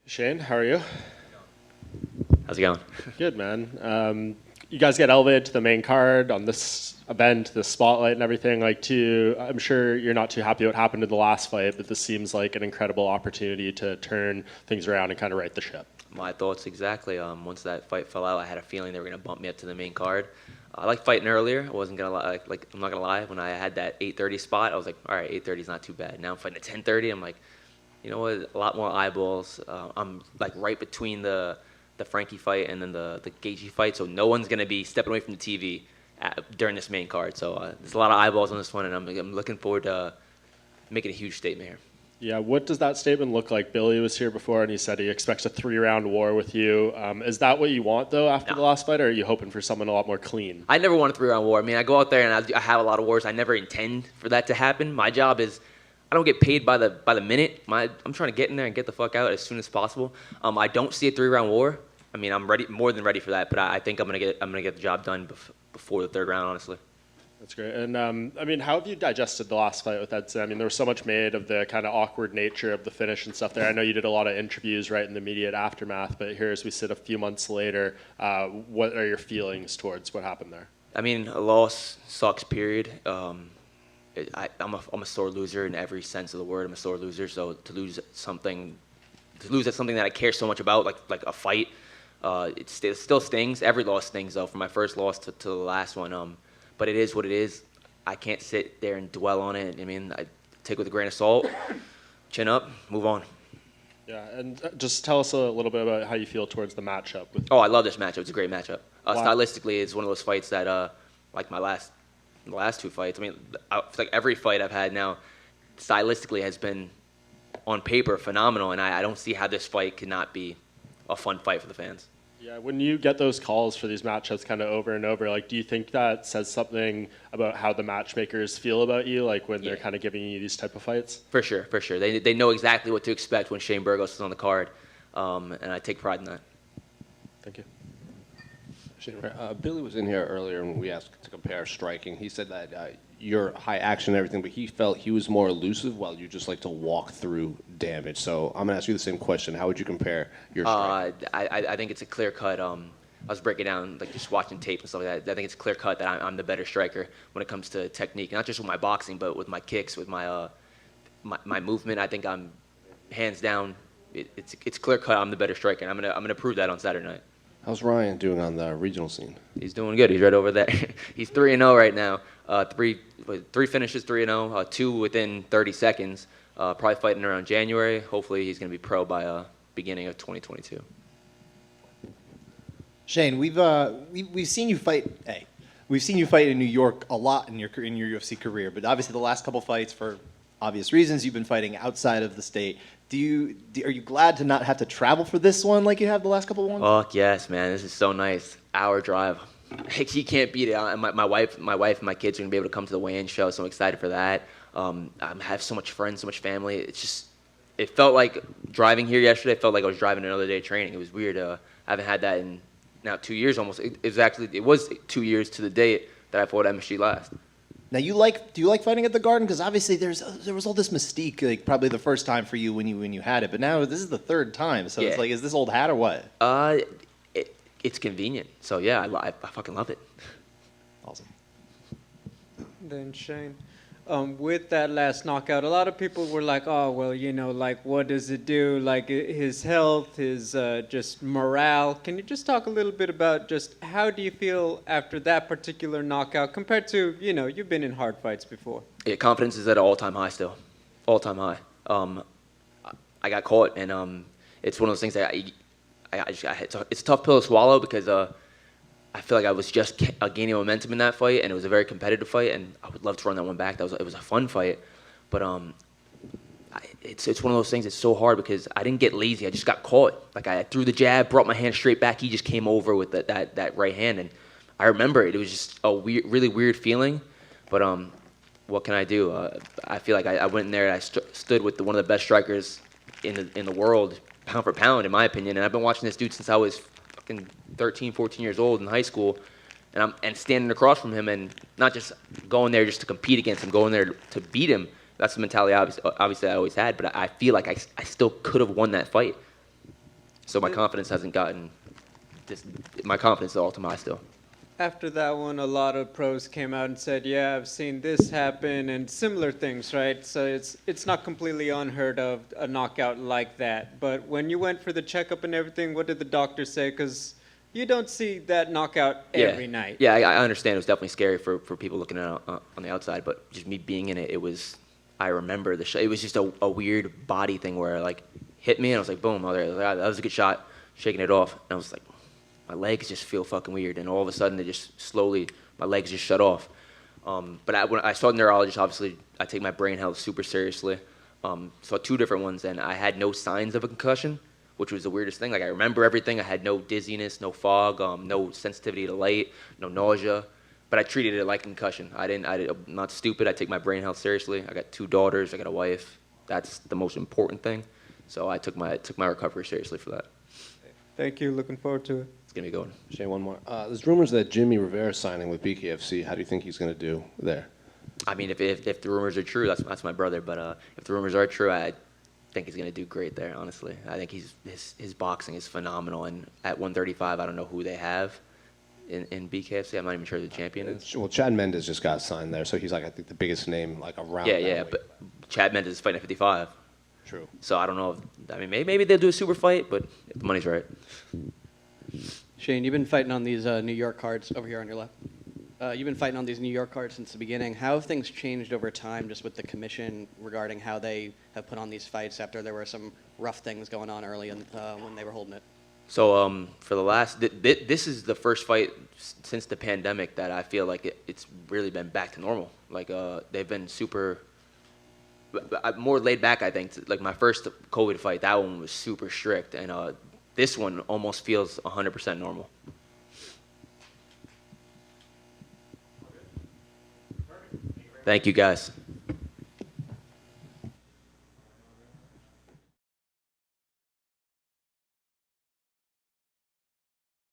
Shane, how are you? How's it going? Good, man. You guys get elevated to the main card on this event, the spotlight and everything. I'm sure you're not too happy what happened in the last fight, but this seems like an incredible opportunity to turn things around and kind of right the ship. My thoughts exactly. Once that fight fell out, I had a feeling they were gonna bump me up to the main card. I liked fighting earlier. I wasn't gonna lie. I'm not gonna lie. When I had that 8:30 spot, I was like, all right, 8:30 is not too bad. Now I'm fighting at 10:30. I'm like, you know what? A lot more eyeballs. I'm like right between the Frankie fight and then the Gaethje fight, so no one's gonna be stepping away from the TV during this main card. So there's a lot of eyeballs on this one, and I'm looking forward to making a huge statement here. Yeah, what does that statement look like? Billy was here before, and he said he expects a 3-round war with you. Is that what you want, though, after the last fight, or are you hoping for someone a lot more clean? I never want a 3-round war. I mean, I go out there and I have a lot of wars. I never intend for that to happen. My job is I don't get paid by the minute. I'm trying to get in there and get the fuck out as soon as possible. I don't see a 3-round war. I mean, I'm ready, more than ready for that. But I think I'm gonna get the job done before the 3rd round, honestly. That's great. And I mean, how have you digested the last fight with Edson? I mean, there was so much made of the kind of awkward nature of the finish and stuff there. I know you did a lot of interviews right in the immediate aftermath, but here as we sit a few months later, what are your feelings towards what happened there? I mean, a loss sucks, period. I'm a sore loser in every sense of the word. I'm a sore loser, so to lose at something that I care so much about, like a fight, it still stings. Every loss stings, though, from my first loss to the last one. But it is what it is. I can't sit there and dwell on it. I mean, I take it with a grain of salt, chin up, move on. Yeah, and just tell us a little bit about how you feel towards the matchup. I love this matchup. It's a great matchup. Stylistically, it's one of those fights that, like the last 2 fights, I mean, it's like every fight I've had now, stylistically has been, on paper, phenomenal, and I don't see how this fight could not be a fun fight for the fans. Yeah, when you get those calls for these matchups kind of over and over, do you think that says something about how the matchmakers feel about you, when they're kind of giving you these type of fights? For sure. They know exactly what to expect when Shane Burgos is on the card, and I take pride in that. Thank you. Billy was in here earlier and we asked to compare striking. He said that you're high action and everything, but he felt he was more elusive while you just like to walk through damage. So I'm going to ask you the same question. How would you compare your striking? I think it's a clear cut. I was breaking down, just watching tape and stuff like that. I think it's clear cut that I'm the better striker when it comes to technique, not just with my boxing, but with my kicks, with my movement. I think I'm hands down. It's clear cut. I'm the better striker. And I'm gonna prove that on Saturday night. How's Ryan doing on the regional scene? He's doing good. He's right over there. He's 3-0 right now. Three finishes, 3-0, 2 within 30 seconds. Probably fighting around January. Hopefully he's going to be pro by beginning of 2022. Shane, we've seen you fight. Hey, we've seen you fight in New York a lot in your UFC career, but obviously the last couple fights, for obvious reasons, you've been fighting outside of the state. Are you glad to not have to travel for this one like you have the last couple of ones? Fuck yes, man. This is so nice. Hour drive. You can't beat it. My wife and my kids are gonna be able to come to the weigh-in show, so I'm excited for that. I have so much friends, so much family. It felt like driving here yesterday. It felt like I was driving another day of training. It was weird. I haven't had that in now 2 years almost. It was 2 years to the date that I fought MSG last. Now, do you like fighting at the Garden? Because obviously there was all this mystique, probably the first time for you when you had it, but now this is the 3rd time. So yeah. It's is this old hat or what? It's convenient. So yeah, I fucking love it. Awesome. Then Shane, with that last knockout, a lot of people were like, oh, well, what does it do? His health, his just morale. Can you just talk a little bit about just how do you feel after that particular knockout compared to, you've been in hard fights before? Yeah, confidence is at an all-time high still. All-time high. I got caught, and it's one of those things that it's a tough pill to swallow because I feel like I was just gaining momentum in that fight, and it was a very competitive fight, and I would love to run that one back. It was a fun fight, but it's one of those things that's so hard because I didn't get lazy. I just got caught. I threw the jab, brought my hand straight back. He just came over with that right hand, and I remember it. It was just a really weird feeling, but what can I do? I feel like I went in there and I stood with one of the best strikers in the world, pound for pound, in my opinion, and I've been watching this dude since I was 13, 14 years old in high school, and standing across from him and not just going there just to compete against him, going there to beat him. That's the mentality obviously I always had, but I feel like I still could have won that fight. So my confidence hasn't gotten. My confidence is all to my still. After that one, a lot of pros came out and said, "Yeah, I've seen this happen and similar things, right?" So it's not completely unheard of a knockout like that. But when you went for the checkup and everything, what did the doctor say? Because you don't see that knockout every night. Yeah, I understand. It was definitely scary for people looking at it on the outside, but just me being in it, it was. I remember the shot. It was just a weird body thing where like hit me and I was like, boom, oh, that was a good shot. Shaking it off, and I was like, my legs just feel fucking weird, and all of a sudden, they just slowly, my legs just shut off. But when I saw a neurologist, obviously, I take my brain health super seriously. Saw 2 different ones, and I had no signs of a concussion, which was the weirdest thing. Like, I remember everything. I had no dizziness, no fog, no sensitivity to light, no nausea. But I treated it like concussion. I'm not stupid. I take my brain health seriously. I got 2 daughters. I got a wife. That's the most important thing. So I took my recovery seriously for that. Thank you. Looking forward to it. It's going to be going. Shane, one more. There's rumors that Jimmy Rivera's signing with BKFC. How do you think he's going to do there? I mean, if the rumors are true, that's my brother. But if the rumors are true, I think he's going to do great there, honestly. I think his boxing is phenomenal. And at 135, I don't know who they have in BKFC. I'm not even sure who the champion is. Well, Chad Mendes just got signed there, so he's like, I think, the biggest name like around that weight. But Chad Mendes is fighting at 55. True. So I don't know. Maybe they'll do a super fight, but if the money's right. Shane, you've been fighting on these New York cards over here on your left. You've been fighting on these New York cards since the beginning. How have things changed over time just with the commission regarding how they have put on these fights after there were some rough things going on early when they were holding it? So for the last, this is the first fight since the pandemic that I feel like it's really been back to normal. Like they've been super, more laid back, I think. Like my first COVID fight, that one was super strict. And this one almost feels 100% normal. Thank you, guys.